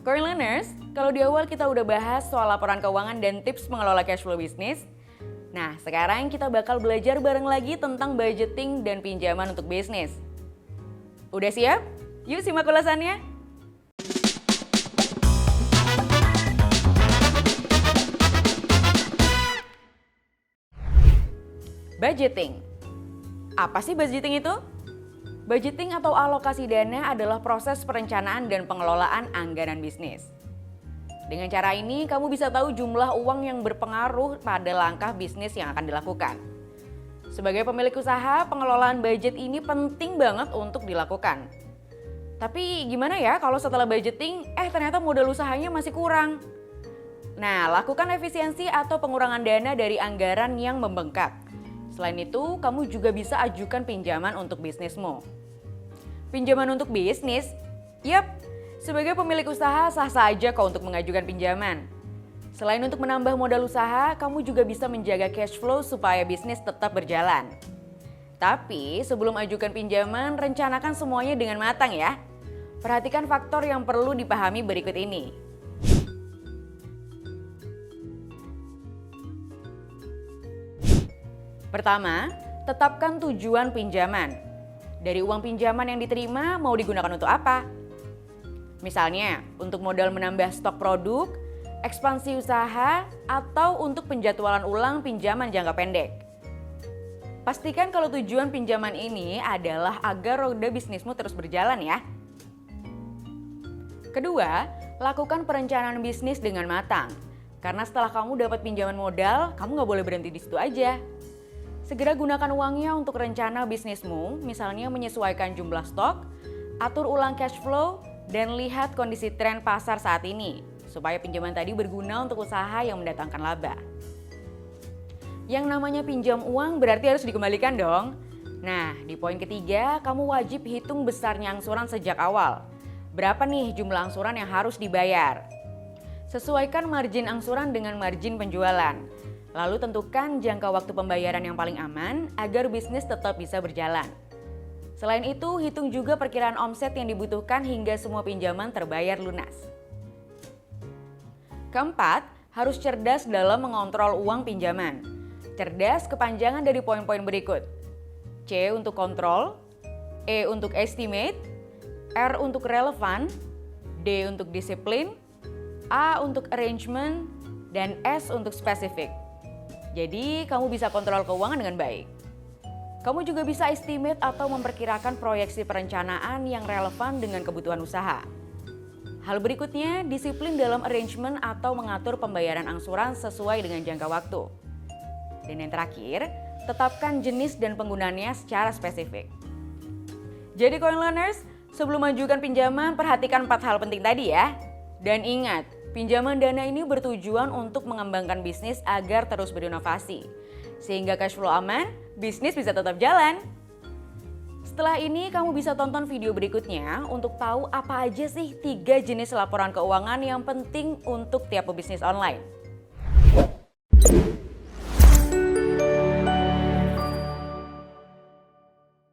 Coin Learners, kalau di awal kita udah bahas soal laporan keuangan dan tips mengelola cash flow bisnis. Nah, sekarang kita bakal belajar bareng lagi tentang budgeting dan pinjaman untuk bisnis. Udah siap? Yuk simak ulasannya. Budgeting. Apa sih budgeting itu? Budgeting atau alokasi dana adalah proses perencanaan dan pengelolaan anggaran bisnis. Dengan cara ini, kamu bisa tahu jumlah uang yang berpengaruh pada langkah bisnis yang akan dilakukan. Sebagai pemilik usaha, pengelolaan budget ini penting banget untuk dilakukan. Tapi gimana ya kalau setelah budgeting, ternyata modal usahanya masih kurang? Nah, lakukan efisiensi atau pengurangan dana dari anggaran yang membengkak. Selain itu, kamu juga bisa ajukan pinjaman untuk bisnismu. Pinjaman untuk bisnis? Yap, sebagai pemilik usaha sah-sah aja kok untuk mengajukan pinjaman. Selain untuk menambah modal usaha, kamu juga bisa menjaga cash flow supaya bisnis tetap berjalan. Tapi sebelum ajukan pinjaman, rencanakan semuanya dengan matang ya. Perhatikan faktor yang perlu dipahami berikut ini. Pertama, tetapkan tujuan pinjaman. Dari uang pinjaman yang diterima mau digunakan untuk apa? Misalnya, untuk modal menambah stok produk, ekspansi usaha, atau untuk penjadwalan ulang pinjaman jangka pendek. Pastikan kalau tujuan pinjaman ini adalah agar roda bisnismu terus berjalan ya. Kedua, lakukan perencanaan bisnis dengan matang. Karena setelah kamu dapat pinjaman modal, kamu nggak boleh berhenti di situ aja. Segera gunakan uangnya untuk rencana bisnismu, misalnya menyesuaikan jumlah stok, atur ulang cash flow, dan lihat kondisi tren pasar saat ini, supaya pinjaman tadi berguna untuk usaha yang mendatangkan laba. Yang namanya pinjam uang berarti harus dikembalikan dong. Nah, di poin ketiga, kamu wajib hitung besarnya angsuran sejak awal. Berapa nih jumlah angsuran yang harus dibayar? Sesuaikan margin angsuran dengan margin penjualan. Lalu tentukan jangka waktu pembayaran yang paling aman agar bisnis tetap bisa berjalan. Selain itu, hitung juga perkiraan omset yang dibutuhkan hingga semua pinjaman terbayar lunas. Keempat, harus cerdas dalam mengontrol uang pinjaman. Cerdas kepanjangan dari poin-poin berikut. C untuk kontrol, E untuk estimate, R untuk relevan, D untuk disiplin, A untuk arrangement, dan S untuk spesifik. Jadi, kamu bisa kontrol keuangan dengan baik. Kamu juga bisa estimate atau memperkirakan proyeksi perencanaan yang relevan dengan kebutuhan usaha. Hal berikutnya, disiplin dalam arrangement atau mengatur pembayaran angsuran sesuai dengan jangka waktu. Dan yang terakhir, tetapkan jenis dan penggunaannya secara spesifik. Jadi Coin Learners, sebelum mengajukan pinjaman, perhatikan 4 hal penting tadi ya. Dan ingat, pinjaman dana ini bertujuan untuk mengembangkan bisnis agar terus berinovasi. Sehingga cash flow aman, bisnis bisa tetap jalan. Setelah ini kamu bisa tonton video berikutnya untuk tahu apa aja sih 3 jenis laporan keuangan yang penting untuk tiap pebisnis online.